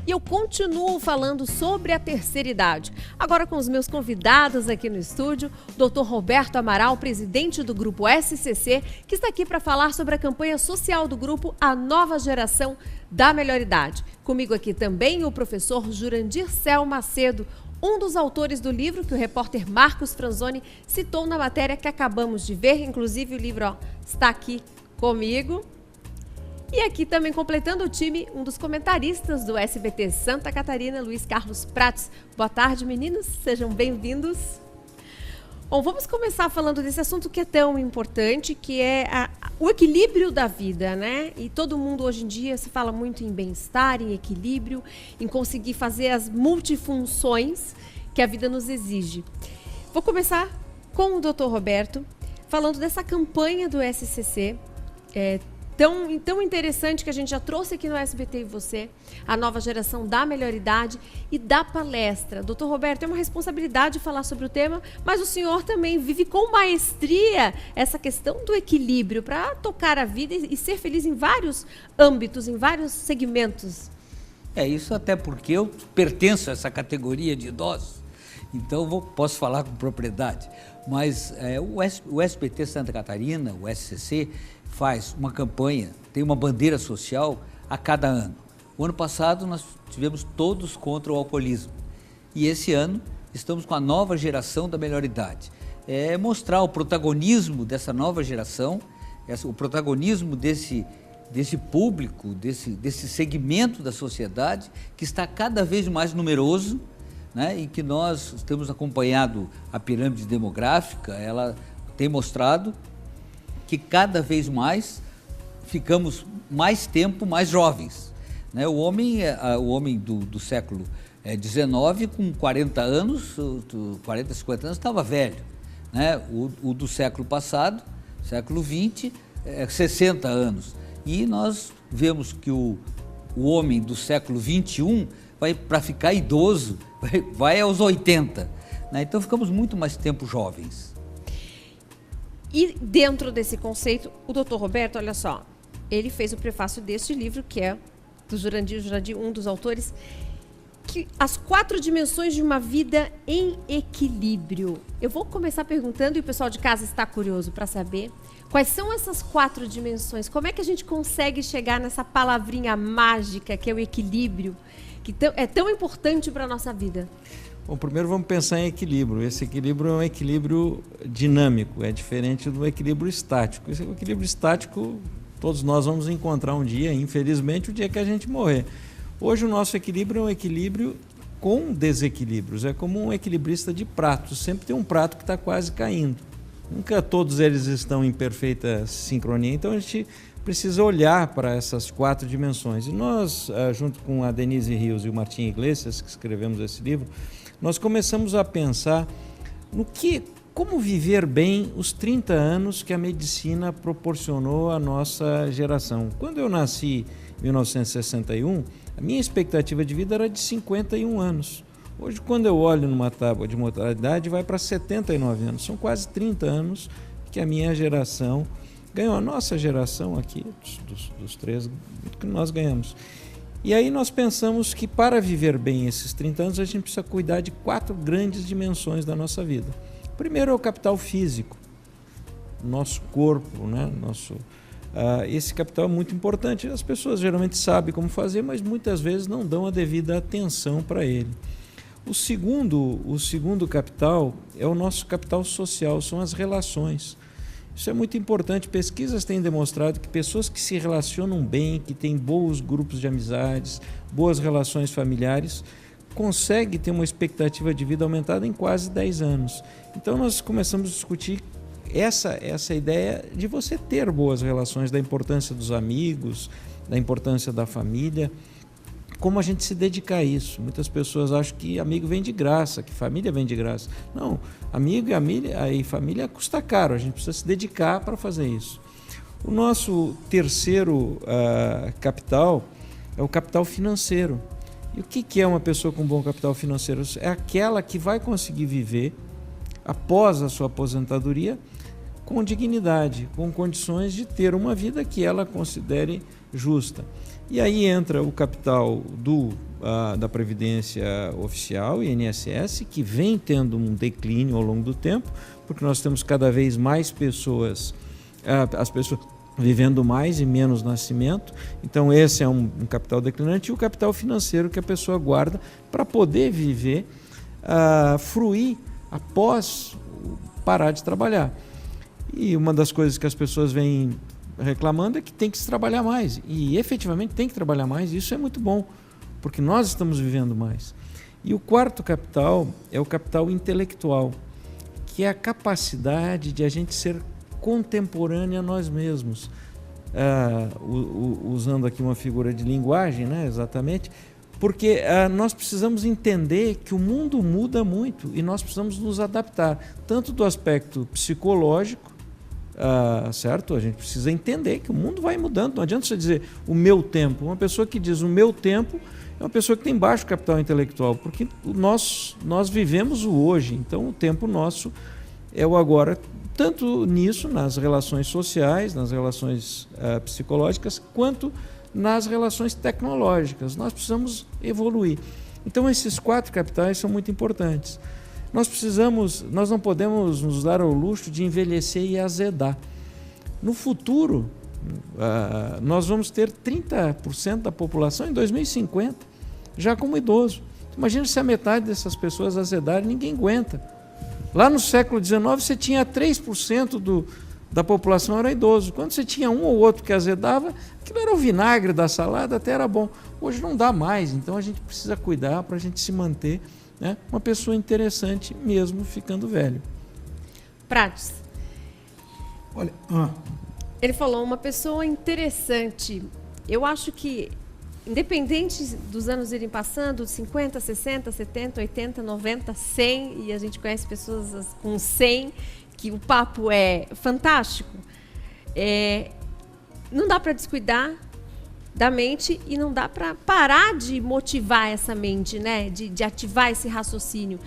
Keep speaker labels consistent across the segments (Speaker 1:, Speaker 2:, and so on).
Speaker 1: e eu continuo falando sobre a terceira idade. Agora com os meus convidados aqui no estúdio, o Dr. Roberto Amaral, presidente do Grupo SCC, que está aqui para falar sobre a campanha social do grupo A Nova Geração da Melhor Idade. Comigo aqui também o professor Jurandir Céu Macedo, um dos autores do livro que o repórter Marcos Franzoni citou na matéria que acabamos de ver. Inclusive o livro está aqui comigo. E aqui também completando o time, um dos comentaristas do SBT Santa Catarina, Luiz Carlos Prates. Boa tarde, meninos. Sejam bem-vindos. Bom, vamos começar falando desse assunto que é tão importante, que é o equilíbrio da vida, né? E todo mundo hoje em dia se fala muito em bem-estar, em equilíbrio, em conseguir fazer as multifunções que a vida nos exige. Vou começar com o Dr. Roberto, falando dessa campanha do SCC, tão interessante, que a gente já trouxe aqui no SBT e você, a nova geração da melhor idade e da palestra. Doutor Roberto, é uma responsabilidade falar sobre o tema, mas o senhor também vive com maestria essa questão do equilíbrio para tocar a vida e ser feliz em vários âmbitos, em vários segmentos.
Speaker 2: Isso até porque eu pertenço a essa categoria de idosos, então posso falar com propriedade. Mas o SBT Santa Catarina, o SCC, faz uma campanha, tem uma bandeira social a cada ano. O ano passado nós tivemos todos contra o alcoolismo. E esse ano estamos com a nova geração da melhor idade. Mostrar o protagonismo dessa nova geração, o protagonismo desse público, desse segmento da sociedade que está cada vez mais numeroso, né? E que nós temos acompanhado a pirâmide demográfica, ela tem mostrado que cada vez mais ficamos mais tempo mais jovens, né? O homem do século XIX, com 40 anos, 40, 50 anos, estava velho, né? O do século passado, século XX, 60 anos. E nós vemos que o homem do século XXI, para ficar idoso, vai aos 80, né? Então ficamos muito mais tempo jovens.
Speaker 1: E dentro desse conceito, o doutor Roberto, olha só, ele fez o prefácio deste livro, que é do Jurandir, um dos autores, que as 4 dimensões de uma vida em equilíbrio. Eu vou começar perguntando, e o pessoal de casa está curioso para saber, quais são essas 4 dimensões? Como é que a gente consegue chegar nessa palavrinha mágica, que é o equilíbrio, que é tão importante para a nossa vida?
Speaker 3: Bom, primeiro vamos pensar em equilíbrio. Esse equilíbrio é um equilíbrio dinâmico, é diferente do equilíbrio estático. Esse equilíbrio estático todos nós vamos encontrar um dia, infelizmente, o dia que a gente morrer. Hoje o nosso equilíbrio é um equilíbrio com desequilíbrios, é como um equilibrista de pratos, sempre tem um prato que está quase caindo. Nunca todos eles estão em perfeita sincronia, então a gente precisa olhar para essas 4 dimensões. E nós, junto com a Denise Rios e o Martim Iglesias, que escrevemos esse livro, nós começamos a pensar como viver bem os 30 anos que a medicina proporcionou à nossa geração. Quando eu nasci em 1961, a minha expectativa de vida era de 51 anos. Hoje, quando eu olho numa tábua de mortalidade, vai para 79 anos. São quase 30 anos que a minha geração ganhou. A nossa geração aqui, dos 3, que nós ganhamos. E aí nós pensamos que para viver bem esses 30 anos, a gente precisa cuidar de 4 grandes dimensões da nossa vida. Primeiro é o capital físico, nosso corpo, né? Esse capital é muito importante. As pessoas geralmente sabem como fazer, mas muitas vezes não dão a devida atenção para ele. O segundo capital é o nosso capital social, são as relações. Isso é muito importante. Pesquisas têm demonstrado que pessoas que se relacionam bem, que têm bons grupos de amizades, boas relações familiares, conseguem ter uma expectativa de vida aumentada em quase 10 anos. Então nós começamos a discutir essa ideia de você ter boas relações, da importância dos amigos, da importância da família, como a gente se dedica a isso. Muitas pessoas acham que amigo vem de graça, que família vem de graça. Não, amigo e família custa caro, a gente precisa se dedicar para fazer isso. O nosso terceiro capital é o capital financeiro. E o que é uma pessoa com bom capital financeiro? É aquela que vai conseguir viver após a sua aposentadoria com dignidade, com condições de ter uma vida que ela considere justa. E aí entra o capital da Previdência Oficial, INSS, que vem tendo um declínio ao longo do tempo, porque nós temos cada vez mais pessoas, as pessoas vivendo mais e menos nascimento. Então esse é um capital declinante, e o capital financeiro que a pessoa guarda para poder viver, fruir após parar de trabalhar. E uma das coisas que as pessoas vêm reclamando é que tem que se trabalhar mais, e efetivamente tem que trabalhar mais, e isso é muito bom, porque nós estamos vivendo mais. E o quarto capital é o capital intelectual, que é a capacidade de a gente ser contemporâneo a nós mesmos. Usando aqui uma figura de linguagem, né, exatamente, porque nós precisamos entender que o mundo muda muito e nós precisamos nos adaptar, tanto do aspecto psicológico, certo? A gente precisa entender que o mundo vai mudando. Não adianta você dizer o meu tempo. Uma pessoa que diz o meu tempo é uma pessoa que tem baixo capital intelectual, porque nós vivemos o hoje, então o tempo nosso é o agora, tanto nisso, nas relações sociais, nas relações psicológicas, quanto nas relações tecnológicas. Nós precisamos evoluir. Então esses quatro capitais são muito importantes. Nós não podemos nos dar ao luxo de envelhecer e azedar. No futuro, nós vamos ter 30% da população em 2050, já como idoso. Imagina se a metade dessas pessoas azedarem, ninguém aguenta. Lá no século XIX, você tinha 3% da população era idoso. Quando você tinha um ou outro que azedava, aquilo era o vinagre da salada, até era bom. Hoje não dá mais, então a gente precisa cuidar para a gente se manter, né, uma pessoa interessante mesmo ficando velho.
Speaker 1: Prates.
Speaker 4: Olha,
Speaker 1: Ele falou uma pessoa interessante. Eu acho que, independente dos anos irem passando, 50, 60, 70, 80, 90, 100, e a gente conhece pessoas com 100, que o papo é fantástico, não dá para descuidar da mente e não dá para parar de motivar essa mente, né? De ativar esse raciocínio.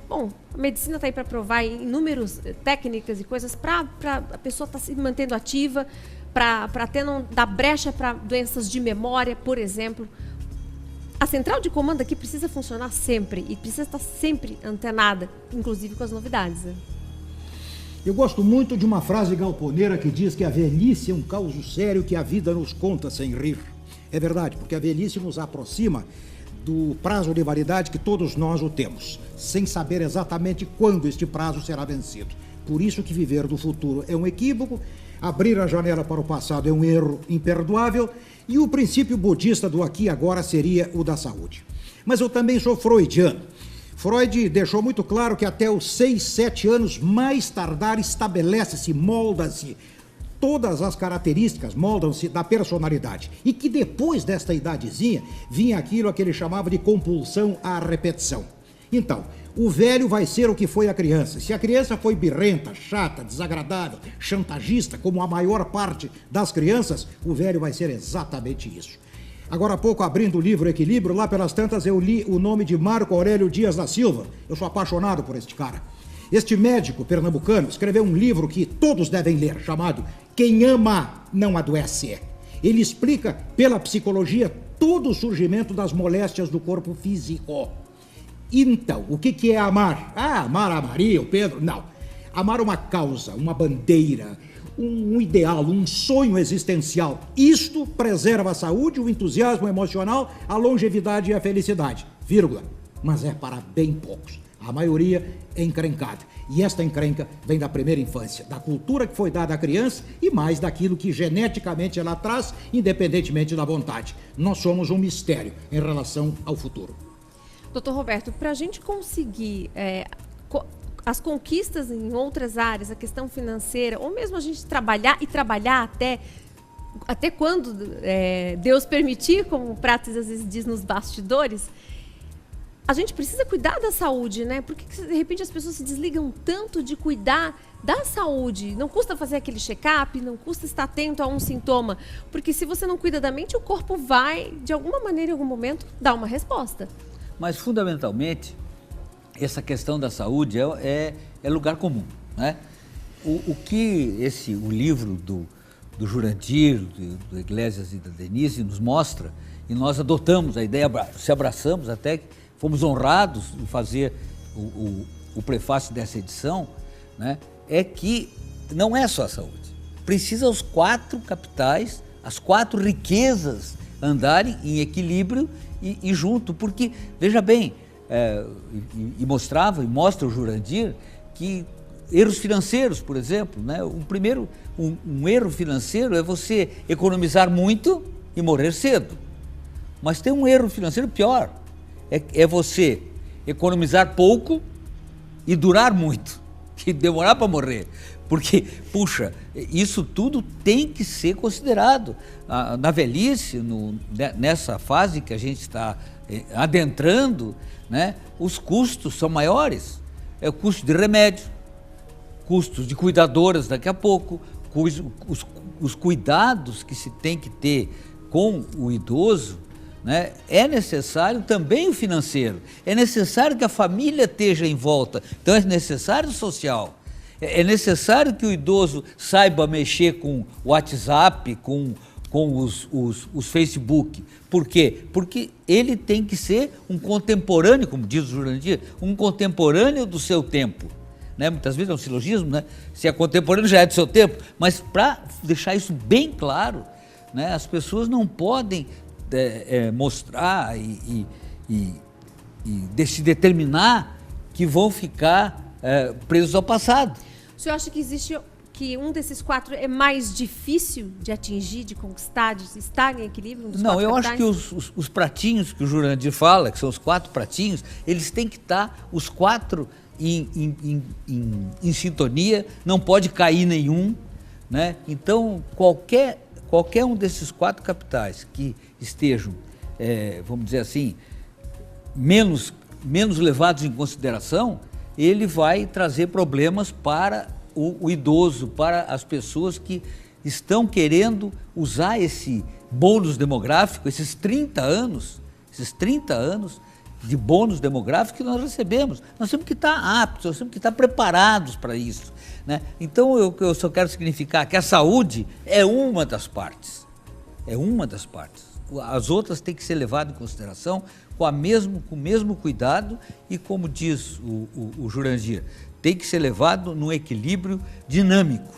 Speaker 1: Bom, a medicina está aí para provar inúmeras técnicas e coisas para a pessoa estar se mantendo ativa, para até não dar brecha para doenças de memória, por exemplo. A central de comando aqui precisa funcionar sempre e precisa estar sempre antenada, inclusive com as novidades, né?
Speaker 4: eu gosto muito de uma frase galponeira que diz que a velhice é um causo sério que a vida nos conta sem rir. É verdade, porque a velhice nos aproxima do prazo de validade que todos nós o temos, sem saber exatamente quando este prazo será vencido. Por isso que viver do futuro é um equívoco, abrir a janela para o passado é um erro imperdoável, e o princípio budista do aqui e agora seria o da saúde. Mas eu também sou freudiano. Freud deixou muito claro que até os 6, 7 anos, mais tardar, estabelece-se, molda-se, todas as características moldam-se da personalidade. E que depois desta idadezinha, vinha aquilo que ele chamava de compulsão à repetição. Então, o velho vai ser o que foi a criança. Se a criança foi birrenta, chata, desagradável, chantagista, como a maior parte das crianças, o velho vai ser exatamente isso. Agora há pouco, abrindo o livro Equilíbrio, lá pelas tantas eu li o nome de Marco Aurélio Dias da Silva. Eu sou apaixonado por este cara. Este médico pernambucano escreveu um livro que todos devem ler, chamado Quem Ama Não Adoece. Ele explica, pela psicologia, todo o surgimento das moléstias do corpo físico. Então, o que é amar? Amar a Maria, o Pedro? Não. Amar uma causa, uma bandeira, um ideal, um sonho existencial. Isto preserva a saúde, o entusiasmo emocional, a longevidade e a felicidade. Vírgula. Mas é para bem poucos. A maioria é encrencada. E esta encrenca vem da primeira infância, da cultura que foi dada à criança e mais daquilo que geneticamente ela traz, independentemente da vontade. Nós somos um mistério em relação ao futuro.
Speaker 1: Doutor Roberto, para a gente conseguir as conquistas em outras áreas, a questão financeira, ou mesmo a gente trabalhar até quando Deus permitir, como o Prates às vezes diz nos bastidores, a gente precisa cuidar da saúde, né? Porque de repente as pessoas se desligam tanto de cuidar da saúde. Não custa fazer aquele check-up, não custa estar atento a um sintoma, porque se você não cuida da mente, o corpo vai, de alguma maneira, em algum momento, dar uma resposta.
Speaker 2: Mas, fundamentalmente, essa questão da saúde é lugar comum, né? O livro do Jurandir, do Iglesias e da Denise nos mostra, e nós adotamos a ideia, se abraçamos até que fomos honrados em fazer o prefácio dessa edição, né, é que não é só a saúde. Precisa os 4 capitais, as 4 riquezas andarem em equilíbrio e junto, porque, veja bem, mostra o Jurandir que erros financeiros, por exemplo, né, um erro financeiro é você economizar muito e morrer cedo. Mas tem um erro financeiro pior, é você economizar pouco e durar muito, e demorar para morrer. Porque, puxa, isso tudo tem que ser considerado. Na velhice, nessa fase que a gente está adentrando, né, os custos são maiores. É o custo de remédio, custos de cuidadoras daqui a pouco, os cuidados que se tem que ter com o idoso, né, é necessário também o financeiro, é necessário que a família esteja em volta, então é necessário o social. É necessário que o idoso saiba mexer com o WhatsApp, com os Facebook. Por quê? Porque ele tem que ser um contemporâneo, como diz o Jurandir, um contemporâneo do seu tempo. Né? Muitas vezes é um silogismo, né? Se é contemporâneo já é do seu tempo, mas para deixar isso bem claro, né, as pessoas não podem mostrar e se determinar que vão ficar presos ao passado.
Speaker 1: O senhor acha que um desses 4 é mais difícil de atingir, de conquistar, de estar em equilíbrio?
Speaker 2: Não, eu acho que os pratinhos que o Jurandir fala, que são os 4 pratinhos, eles têm que estar os 4 em sintonia, não pode cair nenhum, né? Então, qualquer um desses 4 capitais que estejam, vamos dizer assim, menos levados em consideração, ele vai trazer problemas para o idoso, para as pessoas que estão querendo usar esse bônus demográfico, esses 30 anos de bônus demográfico que nós recebemos. Nós temos que estar aptos, nós temos que estar preparados para isso, né? Então, eu só quero significar que a saúde é uma das partes, As outras têm que ser levadas em consideração com o mesmo cuidado e, como diz o Jurandir, tem que ser levado num equilíbrio dinâmico,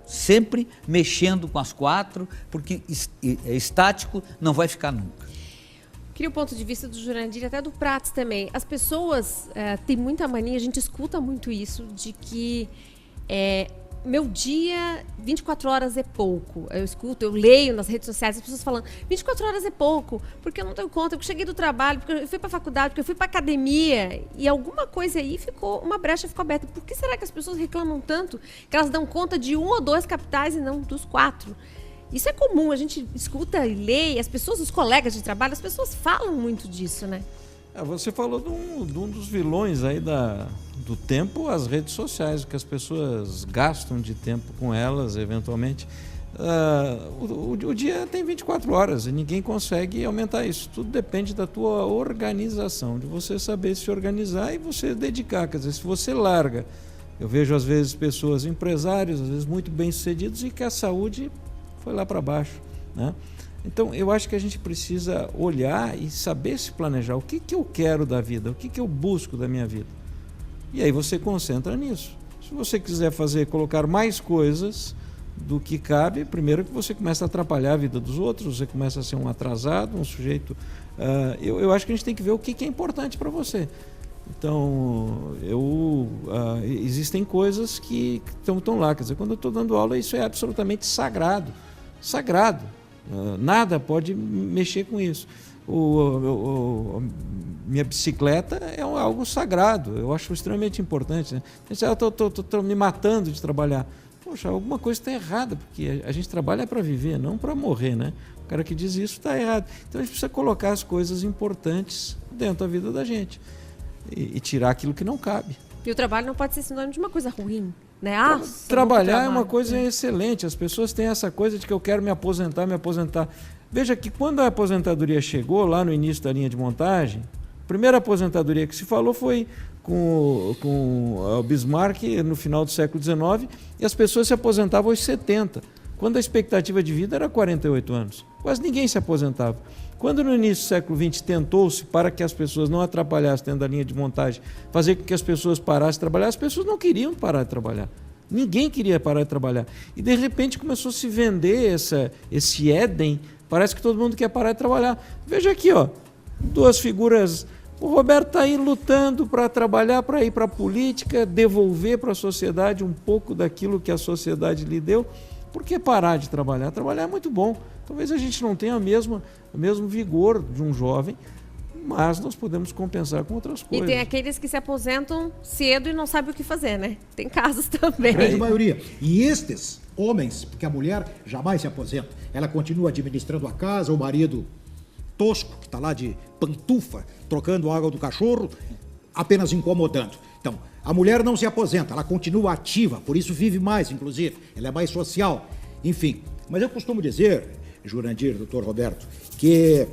Speaker 2: sempre mexendo com as 4, porque estático não vai ficar nunca.
Speaker 1: Queria o ponto de vista do Jurandir e até do Prats também. As pessoas têm muita mania, a gente escuta muito isso, de que meu dia, 24 horas é pouco. Eu leio nas redes sociais as pessoas falando 24 horas é pouco, porque eu não tenho conta, porque eu cheguei do trabalho, porque eu fui para a faculdade, porque eu fui para a academia, e alguma coisa aí uma brecha ficou aberta. Por que será que as pessoas reclamam tanto que elas dão conta de 1 ou 2 capitais e não dos 4? Isso é comum, a gente escuta e lê, as pessoas, os colegas de trabalho, as pessoas falam muito disso, né?
Speaker 3: Você falou de um dos vilões aí do tempo, as redes sociais, o que as pessoas gastam de tempo com elas, eventualmente. O dia tem 24 horas e ninguém consegue aumentar isso. Tudo depende da tua organização, de você saber se organizar e você dedicar. Quer dizer, se você larga, eu vejo às vezes pessoas, empresários, às vezes muito bem-sucedidos, e que a saúde foi lá para baixo, né? Então, eu acho que a gente precisa olhar e saber se planejar. O que eu quero da vida? O que eu busco da minha vida? E aí você concentra nisso. Se você quiser colocar mais coisas do que cabe, primeiro que você começa a atrapalhar a vida dos outros, você começa a ser um atrasado, um sujeito... Eu acho que a gente tem que ver o que é importante para você. Então, existem coisas que estão lá. Quer dizer, quando eu estou dando aula, isso é absolutamente sagrado. Sagrado. Nada pode mexer com isso. Minha bicicleta é algo sagrado, eu acho extremamente importante, né? Eu estou me matando de trabalhar. Poxa, alguma coisa está errada, porque a gente trabalha para viver, não para morrer, né? O cara que diz isso está errado. Então a gente precisa colocar as coisas importantes dentro da vida da gente e tirar aquilo que não cabe.
Speaker 1: E o trabalho não pode ser sinônimo de uma coisa ruim, né?
Speaker 3: Trabalhar é uma coisa excelente. As pessoas têm essa coisa de que eu quero me aposentar. Veja que quando a aposentadoria chegou lá no início da linha de montagem, a primeira aposentadoria que se falou foi com o Bismarck no final do século XIX, e as pessoas se aposentavam aos 70. quando a expectativa de vida era 48 anos. Quase ninguém se aposentava. Quando no início do século XX tentou-se, para que as pessoas não atrapalhassem dentro da linha de montagem, fazer com que as pessoas parassem de trabalhar, as pessoas não queriam parar de trabalhar. Ninguém queria parar de trabalhar. E de repente começou a se vender esse Éden, parece que todo mundo quer parar de trabalhar. Veja aqui, ó, duas figuras. O Roberto está aí lutando para trabalhar, para ir para a política, devolver para a sociedade um pouco daquilo que a sociedade lhe deu. Por que parar de trabalhar? Trabalhar é muito bom. Talvez a gente não tenha o mesmo vigor de um jovem, mas nós podemos compensar com outras coisas.
Speaker 1: E tem aqueles que se aposentam cedo e não sabem o que fazer, né? Tem casos também.
Speaker 4: A grande maioria. E estes homens, porque a mulher jamais se aposenta, ela continua administrando a casa, o marido tosco, que está lá de pantufa, trocando a água do cachorro, apenas incomodando. Então, a mulher não se aposenta, ela continua ativa, por isso vive mais, inclusive, ela é mais social, enfim. Mas eu costumo dizer, Jurandir, doutor Roberto, que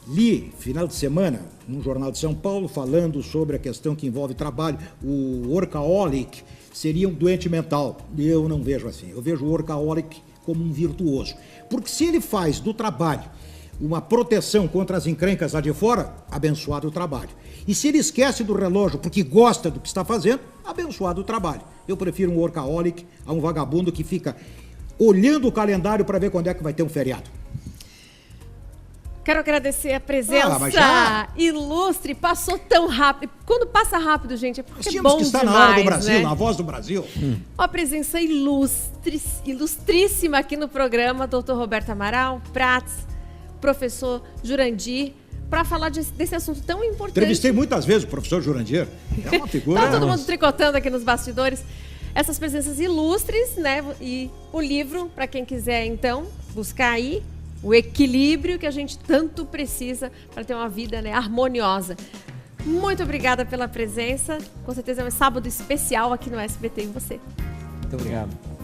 Speaker 4: li, final de semana, num jornal de São Paulo, falando sobre a questão que envolve trabalho, o workaholic seria um doente mental. Eu não vejo assim, eu vejo o workaholic como um virtuoso. Porque se ele faz do trabalho uma proteção contra as encrencas lá de fora, abençoado o trabalho. E se ele esquece do relógio porque gosta do que está fazendo, abençoado o trabalho. Eu prefiro um workaholic a um vagabundo que fica olhando o calendário para ver quando é que vai ter um feriado.
Speaker 1: Quero agradecer a presença ilustre, passou tão rápido. Quando passa rápido, gente, é porque é bom demais,
Speaker 4: que estar na hora do Brasil,
Speaker 1: né?
Speaker 4: Na Voz do Brasil.
Speaker 1: Uma presença ilustríssima aqui no programa, doutor Roberto Amaral, Prats, professor Jurandir, para falar desse assunto tão importante.
Speaker 4: Entrevistei muitas vezes o professor Jurandir. É uma figura...
Speaker 1: Tá todo mundo tricotando aqui nos bastidores. Essas presenças ilustres, né? E o livro, para quem quiser, então, buscar aí o equilíbrio que a gente tanto precisa para ter uma vida, né, harmoniosa. Muito obrigada pela presença. Com certeza é um sábado especial aqui no SBT em você.
Speaker 3: Muito obrigado.